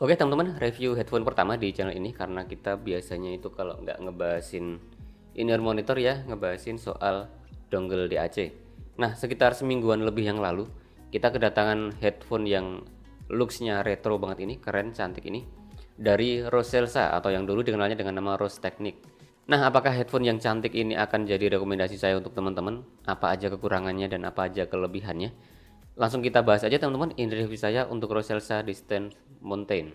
Oke teman-teman, review headphone pertama di channel ini karena kita biasanya itu kalau nggak ngebahasin in-ear monitor ya, ngebahasin soal dongle DAC. Nah, sekitar semingguan lebih yang lalu, kita kedatangan headphone yang looks-nya retro banget ini, keren, cantik ini, dari Roselsa atau yang dulu dikenalnya dengan nama Rose Technic. Nah, apakah headphone yang cantik ini akan jadi rekomendasi saya untuk teman-teman? Apa aja kekurangannya dan apa aja kelebihannya? Langsung kita bahas aja teman-teman, ini review saya untuk Roselsa Distant Mountain.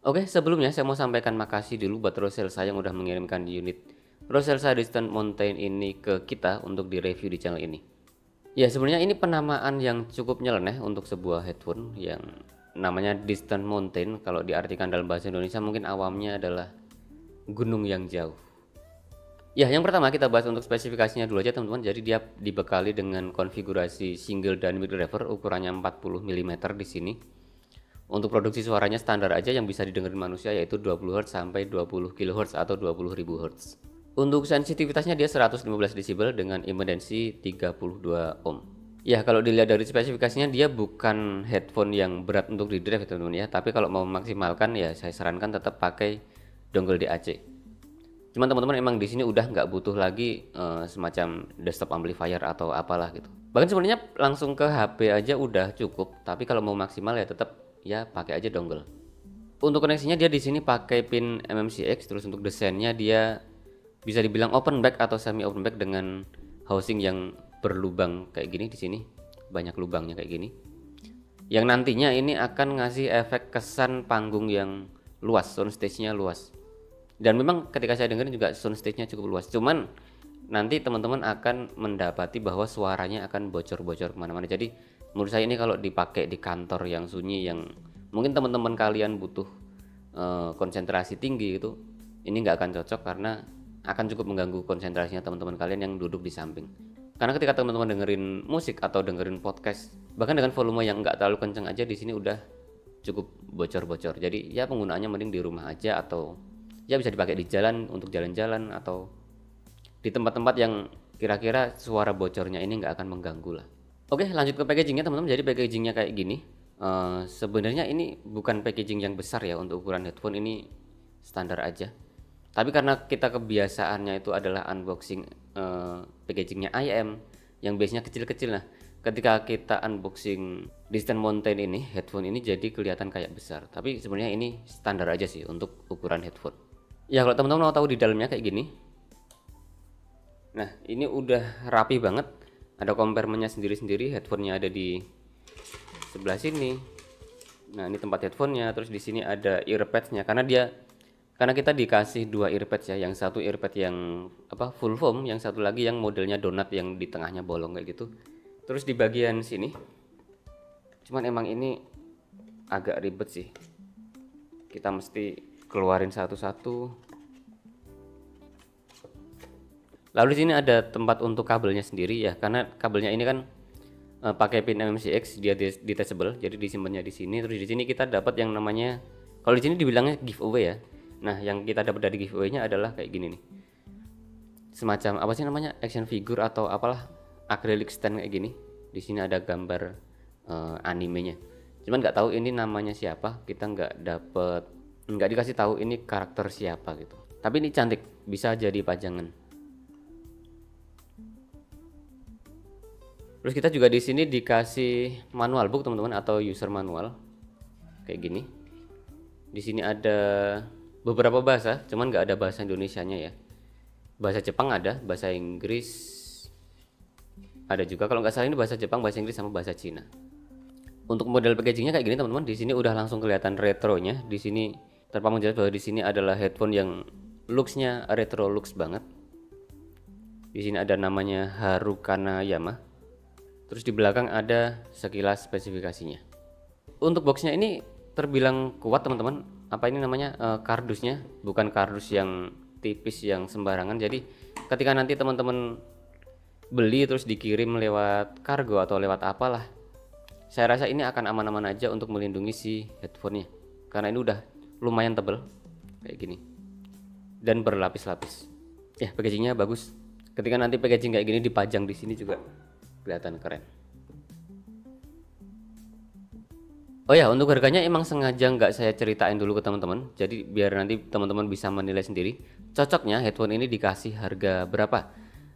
Oke, sebelumnya saya mau sampaikan makasih dulu buat Roselsa yang udah mengirimkan unit Roselsa Distant Mountain ini ke kita untuk direview di channel ini. Ya, sebenarnya ini penamaan yang cukup nyeleneh untuk sebuah headphone yang namanya Distant Mountain. Kalau diartikan dalam bahasa Indonesia mungkin awamnya adalah gunung yang jauh. Ya, yang pertama kita bahas untuk spesifikasinya dulu aja teman-teman. Jadi dia dibekali dengan konfigurasi single dynamic driver ukurannya 40 mm di sini. Untuk produksi suaranya standar aja yang bisa didengarin manusia yaitu 20 Hz sampai 20 kHz atau 20.000 Hz. Untuk sensitivitasnya dia 115 dB dengan impedansi 32 ohm. Ya, kalau dilihat dari spesifikasinya dia bukan headphone yang berat untuk di drive teman-teman ya, tapi kalau mau memaksimalkan ya saya sarankan tetap pakai dongle DAC. Cuman teman-teman emang di sini udah nggak butuh lagi semacam desktop amplifier atau apalah gitu. Bahkan sebenarnya langsung ke HP aja udah cukup, tapi kalau mau maksimal ya tetap ya pakai aja dongle. Untuk koneksinya dia di sini pakai pin MMCX, terus untuk desainnya dia bisa dibilang open back atau semi open back dengan housing yang berlubang kayak gini di sini. Banyak lubangnya kayak gini. Yang nantinya ini akan ngasih efek kesan panggung yang luas, soundstage-nya luas. Dan memang ketika saya dengerin juga soundstage-nya cukup luas. Cuman nanti teman-teman akan mendapati bahwa suaranya akan bocor-bocor kemana-mana. Jadi menurut saya ini kalau dipakai di kantor yang sunyi, yang mungkin teman-teman kalian butuh konsentrasi tinggi gitu, ini nggak akan cocok karena akan cukup mengganggu konsentrasinya teman-teman kalian yang duduk di samping. Karena ketika teman-teman dengerin musik atau dengerin podcast, bahkan dengan volume yang nggak terlalu kencang aja di sini udah cukup bocor-bocor. Jadi ya penggunaannya mending di rumah aja atau ya bisa dipakai di jalan untuk jalan-jalan atau di tempat-tempat yang kira-kira suara bocornya ini nggak akan mengganggu lah. Oke, lanjut ke packagingnya teman-teman. Jadi packagingnya kayak gini. Sebenarnya ini bukan packaging yang besar ya untuk ukuran headphone, ini standar aja. Tapi karena kita kebiasaannya itu adalah unboxing packagingnya IM yang biasanya kecil-kecil. Nah, ketika kita unboxing Distant Mountain ini, headphone ini jadi kelihatan kayak besar. Tapi sebenarnya ini standar aja sih untuk ukuran headphone. Ya kalau teman-teman mau tahu di dalamnya kayak gini. Nah, ini udah rapi banget. Ada kompartmennya sendiri-sendiri, headphone-nya ada di sebelah sini. Nah, ini tempat headphone-nya, terus di sini ada earpads-nya karena kita dikasih dua earpads ya, yang satu earpad yang full foam, yang satu lagi yang modelnya donat yang di tengahnya bolong kayak gitu. Terus di bagian sini, cuman emang ini agak ribet sih. Kita mesti keluarin satu-satu. Lalu di sini ada tempat untuk kabelnya sendiri ya, karena kabelnya ini kan pakai pin MMCX, dia detachable, jadi disimpannya di sini. Terus di sini kita dapat yang namanya, kalau di sini dibilangnya giveaway ya. Nah, yang kita dapat dari giveaway-nya adalah kayak gini nih. Semacam apa sih namanya? Action figure atau apalah, acrylic stand kayak gini. Di sini ada gambar animenya. Cuman nggak tahu ini namanya siapa, kita nggak dikasih tahu ini karakter siapa gitu. Tapi ini cantik, bisa jadi pajangan. Terus kita juga di sini dikasih manual book teman-teman atau user manual kayak gini. Di sini ada beberapa bahasa, cuman nggak ada bahasa Indonesianya ya. Bahasa Jepang ada, bahasa Inggris ada juga. Kalau nggak salah ini bahasa Jepang, bahasa Inggris sama bahasa Cina. Untuk model packagingnya kayak gini teman-teman. Di sini udah langsung kelihatan retronya. Di sini terpampang jelas bahwa di sini adalah headphone yang looksnya retro looks banget. Di sini ada namanya Harukana Yama. Terus di belakang ada sekilas spesifikasinya. Untuk boxnya ini terbilang kuat teman-teman. Apa ini namanya kardusnya, bukan kardus yang tipis yang sembarangan. Jadi ketika nanti teman-teman beli terus dikirim lewat kargo atau lewat apalah, Saya rasa ini akan aman-aman aja untuk melindungi si headphone-nya, karena ini udah lumayan tebel kayak gini dan berlapis-lapis. Ya, packagingnya bagus. Ketika nanti packaging kayak gini dipajang di sini juga kelihatan keren. Oh ya, untuk harganya emang sengaja nggak saya ceritain dulu ke teman-teman, jadi biar nanti teman-teman bisa menilai sendiri cocoknya headphone ini dikasih harga berapa,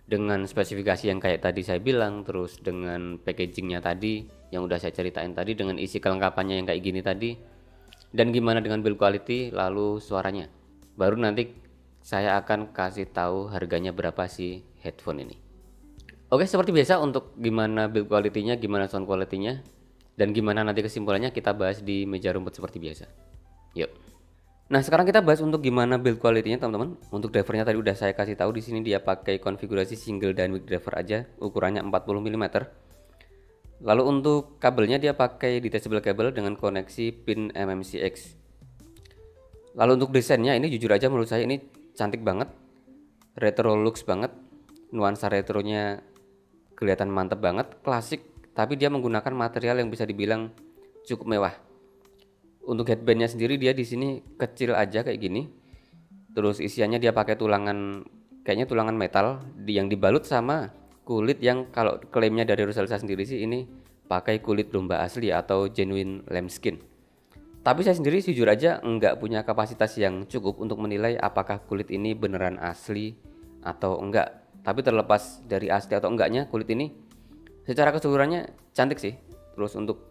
dengan spesifikasi yang kayak tadi saya bilang, terus dengan packagingnya tadi yang udah saya ceritain tadi, dengan isi kelengkapannya yang kayak gini tadi, dan gimana dengan build quality, lalu suaranya. Baru nanti saya akan kasih tahu harganya berapa sih headphone ini. Oke, seperti biasa untuk gimana build quality-nya, gimana sound quality-nya, dan gimana nanti kesimpulannya kita bahas di meja rumput seperti biasa. Yuk. Nah, sekarang kita bahas untuk gimana build quality-nya, teman-teman. Untuk drivernya tadi udah saya kasih tahu, di sini dia pakai konfigurasi single dynamic driver aja, ukurannya 40 mm. Lalu untuk kabelnya dia pakai detachable cable dengan koneksi pin MMCX. Lalu untuk desainnya ini jujur aja menurut saya ini cantik banget. Retro looks banget. Nuansa retronya kelihatan mantep banget, klasik, tapi dia menggunakan material yang bisa dibilang cukup mewah. Untuk headbandnya sendiri dia di sini kecil aja kayak gini. Terus isiannya dia pakai tulangan, kayaknya tulangan metal yang dibalut sama kulit yang kalau klaimnya dari Roselsa sendiri sih ini pakai kulit domba asli atau genuine lambskin. Tapi saya sendiri jujur aja nggak punya kapasitas yang cukup untuk menilai apakah kulit ini beneran asli atau enggak. Tapi terlepas dari asli atau enggaknya, kulit ini secara keseluruhannya cantik sih. Terus untuk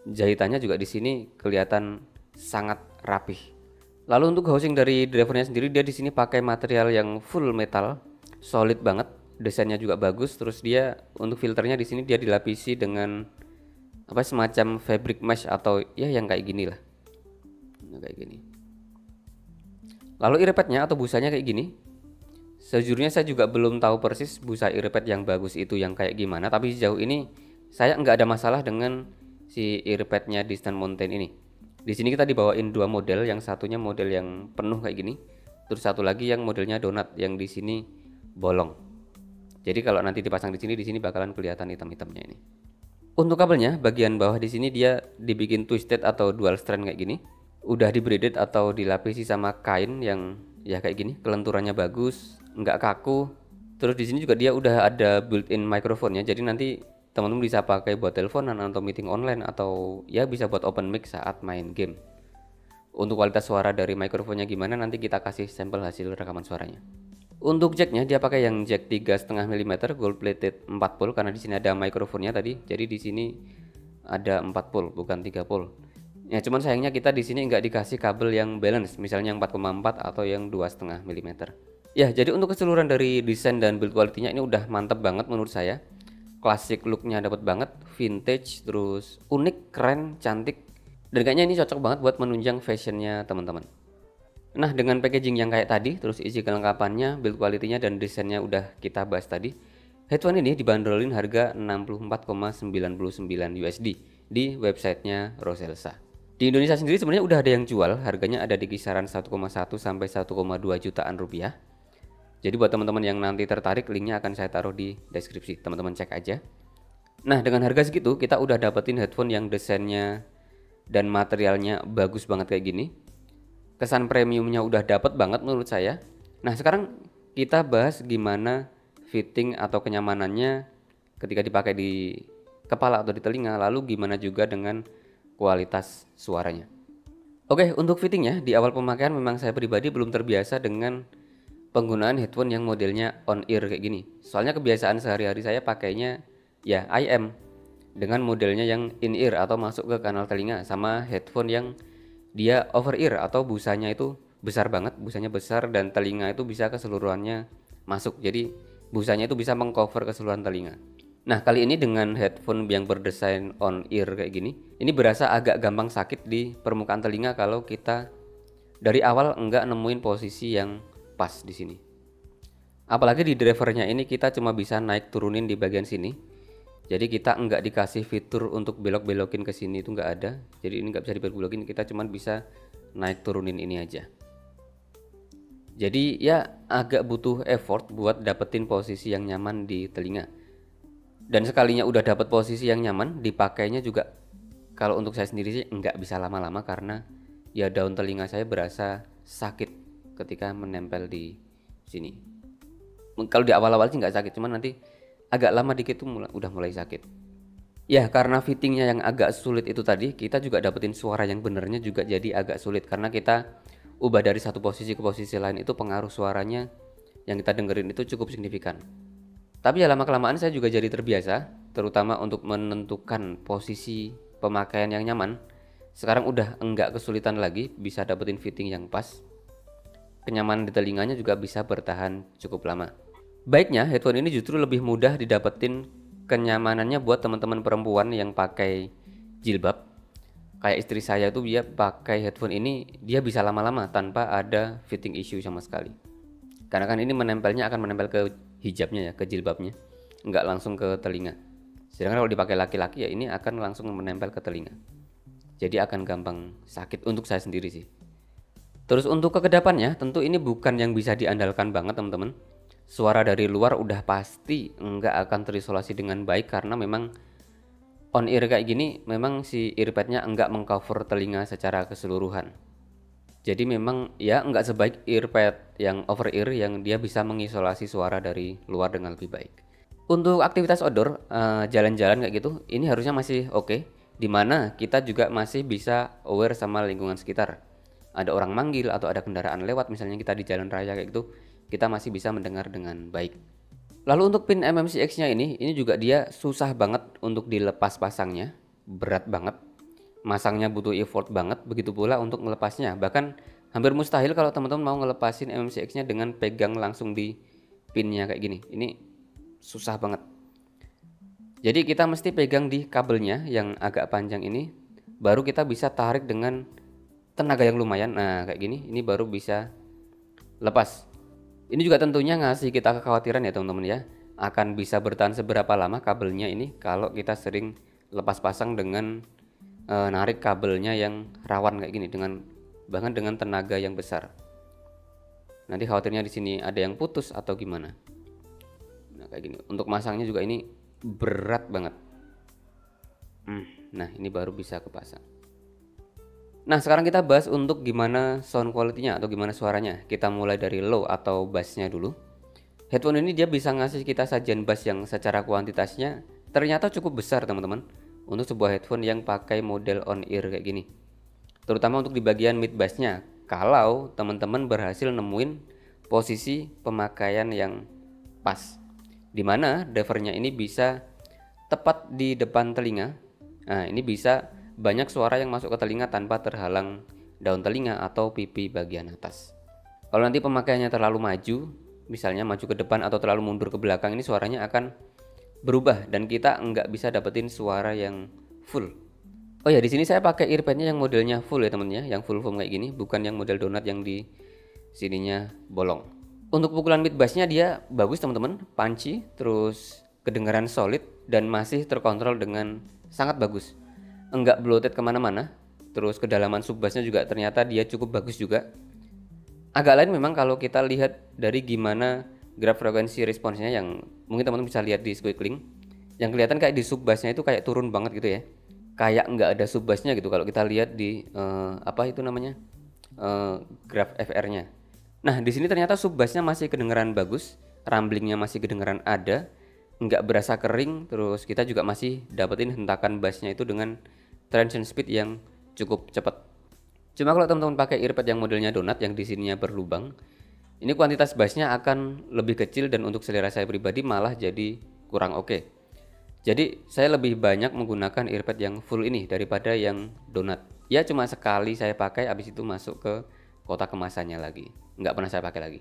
jahitannya juga di sini kelihatan sangat rapih. Lalu untuk housing dari drivernya sendiri dia di sini pakai material yang full metal, solid banget. Desainnya juga bagus. Terus dia untuk filternya di sini dia dilapisi dengan apa semacam fabric mesh atau ya yang kayak gini lah. Kayak gini. Lalu earpadnya atau busanya kayak gini. Sejujurnya saya juga belum tahu persis busa earpad yang bagus itu yang kayak gimana, tapi sejauh ini saya nggak ada masalah dengan si earpadnya Distant Mountain ini. Di sini kita dibawain dua model, yang satunya model yang penuh kayak gini, terus satu lagi yang modelnya donat yang di sini bolong. Jadi kalau nanti dipasang di sini bakalan kelihatan hitam-hitamnya ini. Untuk kabelnya bagian bawah di sini dia dibikin twisted atau dual strand kayak gini. Udah di braided atau dilapisi sama kain yang ya kayak gini, kelenturannya bagus, nggak kaku. Terus di sini juga dia udah ada built-in microphone-nya, jadi nanti teman-teman bisa pakai buat teleponan atau meeting online atau ya bisa buat open mic saat main game. Untuk kualitas suara dari microphone-nya gimana nanti kita kasih sampel hasil rekaman suaranya. Untuk jacknya dia pakai yang jack 3,5 mm gold plated 4 pole karena di sini ada microphone-nya tadi. Jadi di sini ada 4 pole bukan 3 pole. Ya cuman sayangnya kita di sini nggak dikasih kabel yang balance, misalnya yang 4,4 atau yang 2,5 mm. Ya jadi untuk keseluruhan dari desain dan build quality-nya ini udah mantep banget menurut saya. Klasik look-nya dapat banget, vintage, terus unik, keren, cantik, dan kayaknya ini cocok banget buat menunjang fashionnya teman-teman. Nah dengan packaging yang kayak tadi, terus isi kelengkapannya, build quality-nya dan desainnya udah kita bahas tadi. Headphone ini dibanderolin harga 64,99 USD di websitenya Roselsa. Di Indonesia sendiri sebenarnya udah ada yang jual, harganya ada di kisaran 1,1 sampai 1,2 jutaan rupiah. Jadi buat teman-teman yang nanti tertarik, linknya akan saya taruh di deskripsi, teman-teman cek aja. Nah dengan harga segitu kita udah dapetin headphone yang desainnya dan materialnya bagus banget kayak gini. Kesan premiumnya udah dapet banget menurut saya. Nah sekarang kita bahas gimana fitting atau kenyamanannya ketika dipakai di kepala atau di telinga, lalu gimana juga dengan kualitas suaranya. Oke, untuk fittingnya di awal pemakaian memang saya pribadi belum terbiasa dengan penggunaan headphone yang modelnya on ear kayak gini. Soalnya kebiasaan sehari-hari saya pakainya ya IM dengan modelnya yang in ear atau masuk ke kanal telinga, sama headphone yang dia over ear atau busanya itu besar banget, busanya besar dan telinga itu bisa keseluruhannya masuk. Jadi busanya itu bisa mengcover keseluruhan telinga. Nah kali ini dengan headphone yang berdesain on ear kayak gini, ini berasa agak gampang sakit di permukaan telinga kalau kita dari awal enggak nemuin posisi yang pas di sini. Apalagi di drivernya ini kita cuma bisa naik turunin di bagian sini. Jadi kita enggak dikasih fitur untuk belok-belokin ke sini, itu enggak ada. Jadi ini enggak bisa dibelok-belokin, kita cuma bisa naik turunin ini aja. Jadi ya agak butuh effort buat dapetin posisi yang nyaman di telinga. Dan sekalinya udah dapat posisi yang nyaman, dipakainya juga kalau untuk saya sendiri sih nggak bisa lama-lama karena ya daun telinga saya berasa sakit ketika menempel di sini. Kalau di awal-awal sih nggak sakit, cuman nanti agak lama dikit tuh udah mulai sakit. Ya karena fittingnya yang agak sulit itu tadi, kita juga dapetin suara yang benernya juga jadi agak sulit karena kita ubah dari satu posisi ke posisi lain, itu pengaruh suaranya yang kita dengerin itu cukup signifikan. Tapi ya lama kelamaan saya juga jadi terbiasa, terutama untuk menentukan posisi pemakaian yang nyaman. Sekarang udah enggak kesulitan lagi, bisa dapetin fitting yang pas. Kenyamanan di telinganya juga bisa bertahan cukup lama. Baiknya headphone ini justru lebih mudah didapetin kenyamanannya buat teman-teman perempuan yang pakai jilbab. Kayak istri saya tuh dia pakai headphone ini, dia bisa lama-lama tanpa ada fitting issue sama sekali. Karena kan ini menempelnya akan menempel ke hijabnya ya, ke jilbabnya, nggak langsung ke telinga. Sedangkan kalau dipakai laki-laki ya ini akan langsung menempel ke telinga. Jadi akan gampang sakit untuk saya sendiri sih. Terus untuk kekedapannya, tentu ini bukan yang bisa diandalkan banget teman-teman. Suara dari luar udah pasti nggak akan terisolasi dengan baik karena memang on ear kayak gini, memang si earpadnya nggak mengcover telinga secara keseluruhan. Jadi memang ya nggak sebaik earpad yang over ear yang dia bisa mengisolasi suara dari luar dengan lebih baik. Untuk aktivitas outdoor, jalan-jalan kayak gitu, ini harusnya masih oke. Dimana kita juga masih bisa aware sama lingkungan sekitar. Ada orang manggil atau ada kendaraan lewat, misalnya kita di jalan raya kayak gitu, kita masih bisa mendengar dengan baik. Lalu untuk pin MMCX-nya ini juga dia susah banget untuk dilepas pasangnya, berat banget. Masangnya butuh effort banget, begitu pula untuk melepasnya. Bahkan hampir mustahil kalau teman-teman mau ngelepasin MMCX-nya dengan pegang langsung di pinnya kayak gini. Ini susah banget. Jadi kita mesti pegang di kabelnya yang agak panjang ini, baru kita bisa tarik dengan tenaga yang lumayan. Nah kayak gini, ini baru bisa lepas. Ini juga tentunya ngasih kita kekhawatiran ya teman-teman ya, akan bisa bertahan seberapa lama kabelnya ini kalau kita sering lepas pasang dengan narik kabelnya yang rawan kayak gini, bahkan dengan tenaga yang besar. Nanti khawatirnya di sini ada yang putus atau gimana. Nah kayak gini, untuk masangnya juga ini berat banget. Nah ini baru bisa kepasang. Nah sekarang kita bahas untuk gimana sound quality-nya atau gimana suaranya. Kita mulai dari low atau bass-nya dulu. Headphone ini dia bisa ngasih kita sajian bass yang secara kuantitasnya ternyata cukup besar teman-teman, untuk sebuah headphone yang pakai model on ear kayak gini. Terutama untuk di bagian mid bass-nya, kalau teman-teman berhasil nemuin posisi pemakaian yang pas, dimana drivernya ini bisa tepat di depan telinga. Nah ini bisa banyak suara yang masuk ke telinga tanpa terhalang daun telinga atau pipi bagian atas. Kalau nanti pemakaiannya terlalu maju, misalnya maju ke depan atau terlalu mundur ke belakang, ini suaranya akan berubah dan kita nggak bisa dapetin suara yang full. Oh ya, di sini saya pakai earpadnya yang modelnya full ya temennya, yang full foam kayak gini, bukan yang model donat yang di sininya bolong. Untuk pukulan mid bassnya dia bagus teman-teman, punchy, terus kedengaran solid dan masih terkontrol dengan sangat bagus. Enggak bloated kemana-mana. Terus kedalaman sub bassnya juga ternyata dia cukup bagus juga. Agak lain memang kalau kita lihat dari gimana graf frekuensi responsnya, yang mungkin teman-teman bisa lihat di squiggling, yang kelihatan kayak di sub bassnya itu kayak turun banget gitu ya, kayak nggak ada sub bassnya gitu kalau kita lihat di apa itu namanya, graf FR-nya. Nah di sini ternyata sub bassnya masih kedengeran bagus, rumblingnya masih kedengeran ada, nggak berasa kering. Terus kita juga masih dapetin hentakan bassnya itu dengan transition speed yang cukup cepat. Cuma kalau teman-teman pakai earpad yang modelnya donat yang di sininya berlubang, ini kuantitas bassnya akan lebih kecil dan untuk selera saya pribadi malah jadi kurang oke. Jadi saya lebih banyak menggunakan earpad yang full ini daripada yang donat. Ya cuma sekali saya pakai, habis itu masuk ke kotak kemasannya lagi, nggak pernah saya pakai lagi.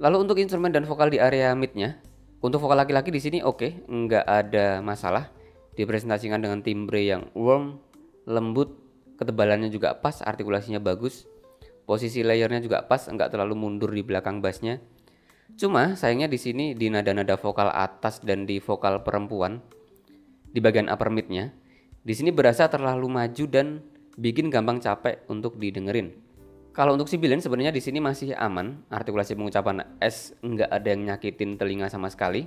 Lalu untuk instrumen dan vokal di area midnya, untuk vokal laki-laki di sini oke, nggak ada masalah. Dipresentasikan dengan timbre yang warm, lembut, ketebalannya juga pas, artikulasinya bagus, posisi layernya juga pas, nggak terlalu mundur di belakang bassnya. Cuma sayangnya di sini di nada-nada vokal atas dan di vokal perempuan di bagian upper midnya, di sini berasa terlalu maju dan bikin gampang capek untuk didengerin. Kalau untuk sibilin sebenarnya di sini masih aman, artikulasi pengucapan S nggak ada yang nyakitin telinga sama sekali.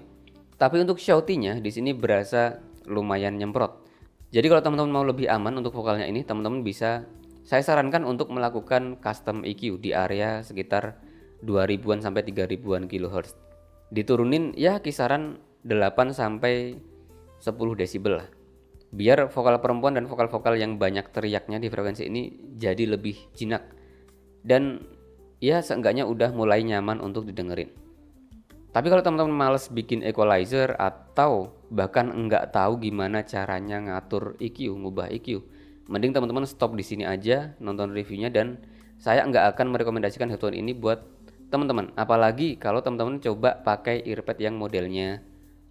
Tapi untuk shouty-nya di sini berasa lumayan nyemprot. Jadi kalau teman-teman mau lebih aman untuk vokalnya ini, teman-teman bisa, saya sarankan untuk melakukan custom EQ di area sekitar 2000-an sampai 3000-an kHz. Diturunin ya kisaran 8 sampai 10 desibel lah. Biar vokal perempuan dan vokal-vokal yang banyak teriaknya di frekuensi ini jadi lebih jinak. Dan ya seenggaknya udah mulai nyaman untuk didengerin. Tapi kalau teman-teman males bikin equalizer atau bahkan enggak tahu gimana caranya ngatur EQ, ngubah EQ, mending teman-teman stop di sini aja nonton reviewnya, dan saya enggak akan merekomendasikan headphone ini buat teman-teman. Apalagi kalau teman-teman coba pakai earpad yang modelnya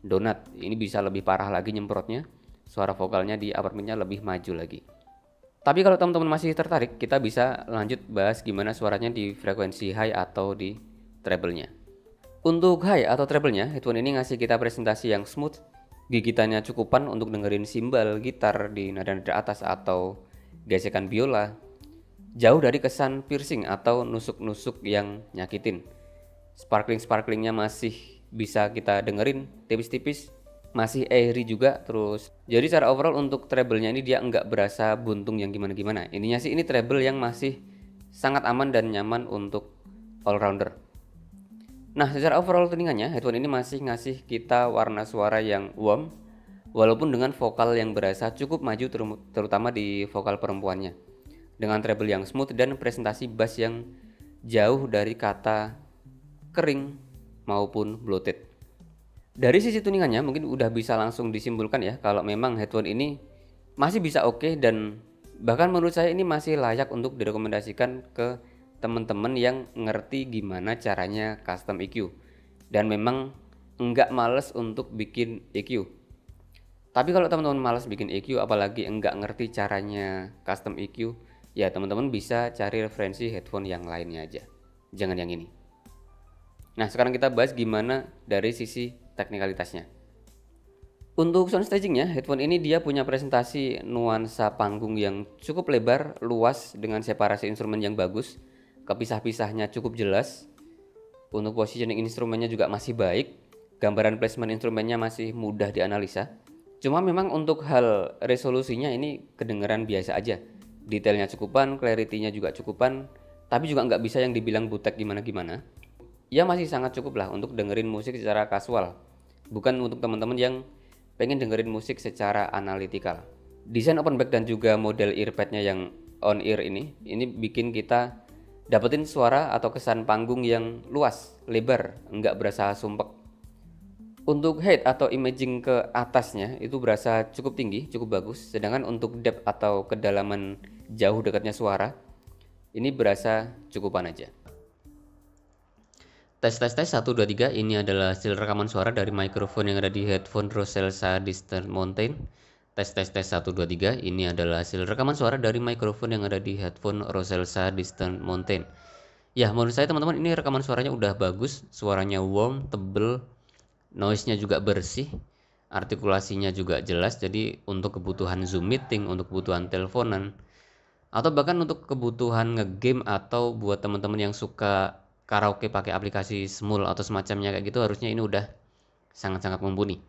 donat. Ini bisa lebih parah lagi nyemprotnya. Suara vokalnya di upper mid-nya lebih maju lagi. Tapi kalau teman-teman masih tertarik, kita bisa lanjut bahas gimana suaranya di frekuensi high atau di treble-nya. Untuk high atau treble-nya, headphone ini ngasih kita presentasi yang smooth, gigitannya cukupan untuk dengerin simbal, gitar di nada-nada atas atau gesekan biola. Jauh dari kesan piercing atau nusuk-nusuk yang nyakitin. Sparkling-sparklingnya masih bisa kita dengerin tipis-tipis, masih airy juga terus. Jadi secara overall untuk treble-nya ini dia nggak berasa buntung yang gimana-gimana. Intinya sih ini treble yang masih sangat aman dan nyaman untuk all-rounder. Nah, secara overall telingannya, headphone ini masih ngasih kita warna suara yang warm, walaupun dengan vokal yang berasa cukup maju, terutama di vokal perempuannya. Dengan treble yang smooth dan presentasi bass yang jauh dari kata kering maupun bloated. Dari sisi tuningannya mungkin udah bisa langsung disimpulkan ya, kalau memang headphone ini masih bisa oke, dan bahkan menurut saya ini masih layak untuk direkomendasikan ke teman-teman yang ngerti gimana caranya custom EQ dan memang enggak males untuk bikin EQ. Tapi kalau teman-teman males bikin EQ apalagi enggak ngerti caranya custom EQ, ya teman-teman bisa cari referensi headphone yang lainnya aja, jangan yang ini. Nah, sekarang kita bahas gimana dari sisi teknikalitasnya. Untuk sound stagingnya, headphone ini dia punya presentasi nuansa panggung yang cukup lebar, luas dengan separasi instrumen yang bagus. Kepisah-pisahnya cukup jelas. Untuk positioning instrumennya juga masih baik. Gambaran placement instrumennya masih mudah dianalisa. Cuma memang untuk hal resolusinya ini kedengeran biasa aja. Detailnya cukupan, clarity-nya juga cukupan, tapi juga nggak bisa yang dibilang butek gimana-gimana. Ya masih sangat cukup lah untuk dengerin musik secara kasual. Bukan untuk teman-teman yang pengen dengerin musik secara analitikal. Desain open back dan juga model earpadnya yang on ear ini bikin kita dapetin suara atau kesan panggung yang luas, lebar, nggak berasa sumpek. Untuk height atau imaging ke atasnya itu berasa cukup tinggi, cukup bagus. Sedangkan untuk depth atau kedalaman jauh dekatnya suara ini berasa cukupan aja. Tes 1 2 3, ini adalah hasil rekaman suara dari mikrofon yang ada di headphone Roselsa Distant Mountain. Tes 1 2 3, ini adalah hasil rekaman suara dari mikrofon yang ada di headphone Roselsa Distant Mountain. Ya, menurut saya teman-teman ini rekaman suaranya udah bagus, suaranya warm, tebel, noise-nya juga bersih, artikulasinya juga jelas. Jadi untuk kebutuhan Zoom meeting, untuk kebutuhan teleponan, atau bahkan untuk kebutuhan ngegame atau buat teman-teman yang suka karaoke pakai aplikasi Smule atau semacamnya kayak gitu, harusnya ini udah sangat-sangat mumpuni.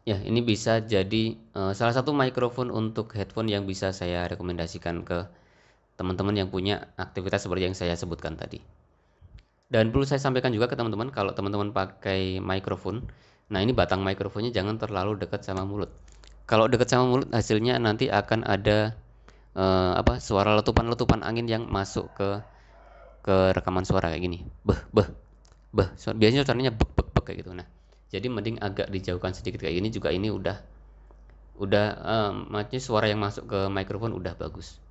Ya, ini bisa jadi salah satu mikrofon untuk headphone yang bisa saya rekomendasikan ke teman-teman yang punya aktivitas seperti yang saya sebutkan tadi. Dan perlu saya sampaikan juga ke teman-teman, kalau teman-teman pakai mikrofon, nah ini batang mikrofonnya jangan terlalu dekat sama mulut. Kalau dekat sama mulut hasilnya nanti akan ada suara letupan-letupan angin yang masuk ke rekaman suara kayak gini. Biasanya suaranya bek kayak gitu. Nah, jadi mending agak dijauhkan sedikit kayak gini juga. Ini udah maksudnya suara yang masuk ke mikrofon udah bagus.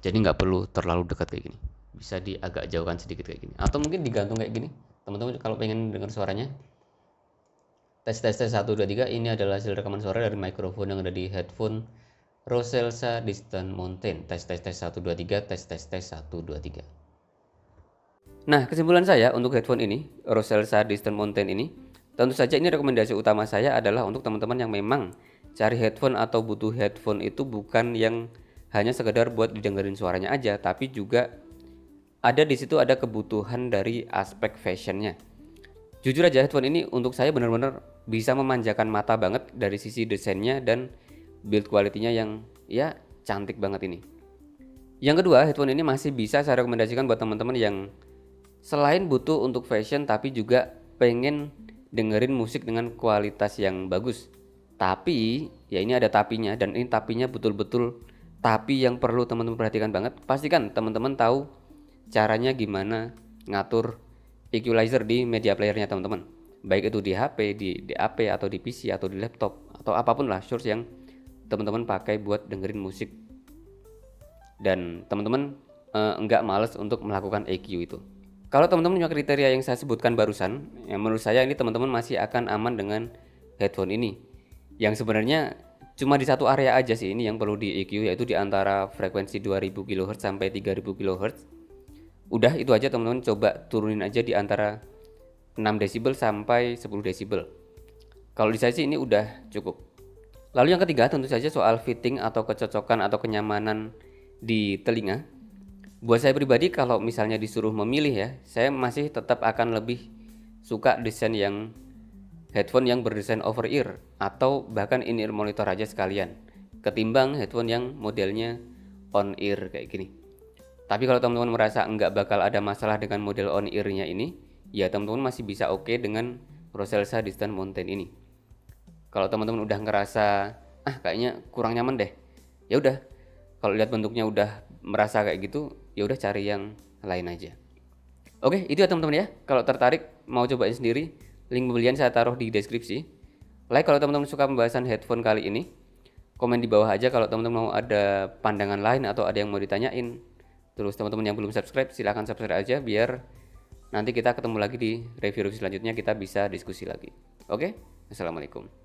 Jadi nggak perlu terlalu dekat kayak gini. Bisa agak jauhkan sedikit kayak gini. Atau mungkin digantung kayak gini. Teman-teman kalau pengen dengar suaranya. Tes 1 2 3, ini adalah hasil rekaman suara dari mikrofon yang ada di headphone Roselsa Distant Mountain. Tes 1 2 3, tes 1 2 3. Nah, kesimpulan saya untuk headphone ini, Roselsa Distant Mountain ini, tentu saja ini rekomendasi utama saya adalah untuk teman-teman yang memang cari headphone atau butuh headphone itu bukan yang hanya sekedar buat didengerin suaranya aja, tapi juga ada di situ ada kebutuhan dari aspek fashionnya. Jujur aja headphone ini untuk saya benar-benar bisa memanjakan mata banget dari sisi desainnya dan build quality-nya yang ya cantik banget ini. Yang kedua, headphone ini masih bisa saya rekomendasikan buat teman-teman yang selain butuh untuk fashion tapi juga pengen dengerin musik dengan kualitas yang bagus. Tapi ya ini ada tapinya, dan ini tapinya betul-betul tapi yang perlu teman-teman perhatikan banget. Pastikan teman-teman tahu caranya gimana ngatur equalizer di media playernya teman-teman, baik itu di HP, di DAP atau di PC atau di laptop atau apapun lah source yang teman-teman pakai buat dengerin musik, dan teman-teman enggak males untuk melakukan EQ itu. Kalau teman-teman punya kriteria yang saya sebutkan barusan, ya menurut saya ini teman-teman masih akan aman dengan headphone ini, yang sebenarnya cuma di satu area aja sih ini yang perlu di EQ, yaitu di antara frekuensi 2000 kHz sampai 3000 kHz. Udah itu aja teman-teman, coba turunin aja di antara 6 desibel sampai 10 desibel. Kalau di saya sih ini udah cukup. Lalu yang ketiga tentu saja soal fitting atau kecocokan atau kenyamanan di telinga. Buat saya pribadi kalau misalnya disuruh memilih ya, saya masih tetap akan lebih suka desain yang headphone yang berdesain over ear atau bahkan in ear monitor aja sekalian, ketimbang headphone yang modelnya on ear kayak gini. Tapi kalau teman-teman merasa enggak bakal ada masalah dengan model on ear-nya ini, ya teman-teman masih bisa oke dengan Roselsa Distant Mountain ini. Kalau teman-teman udah ngerasa kayaknya kurang nyaman deh, ya udah, kalau lihat bentuknya udah merasa kayak gitu, ya udah cari yang lain aja. Oke, itu ya teman-teman ya. Kalau tertarik mau cobain sendiri, link pembelian saya taruh di deskripsi. Like kalau teman-teman suka pembahasan headphone kali ini. Komen di bawah aja kalau teman-teman mau ada pandangan lain atau ada yang mau ditanyain. Terus teman-teman yang belum subscribe silahkan subscribe aja biar nanti kita ketemu lagi di review-review selanjutnya, kita bisa diskusi lagi. Oke, assalamualaikum.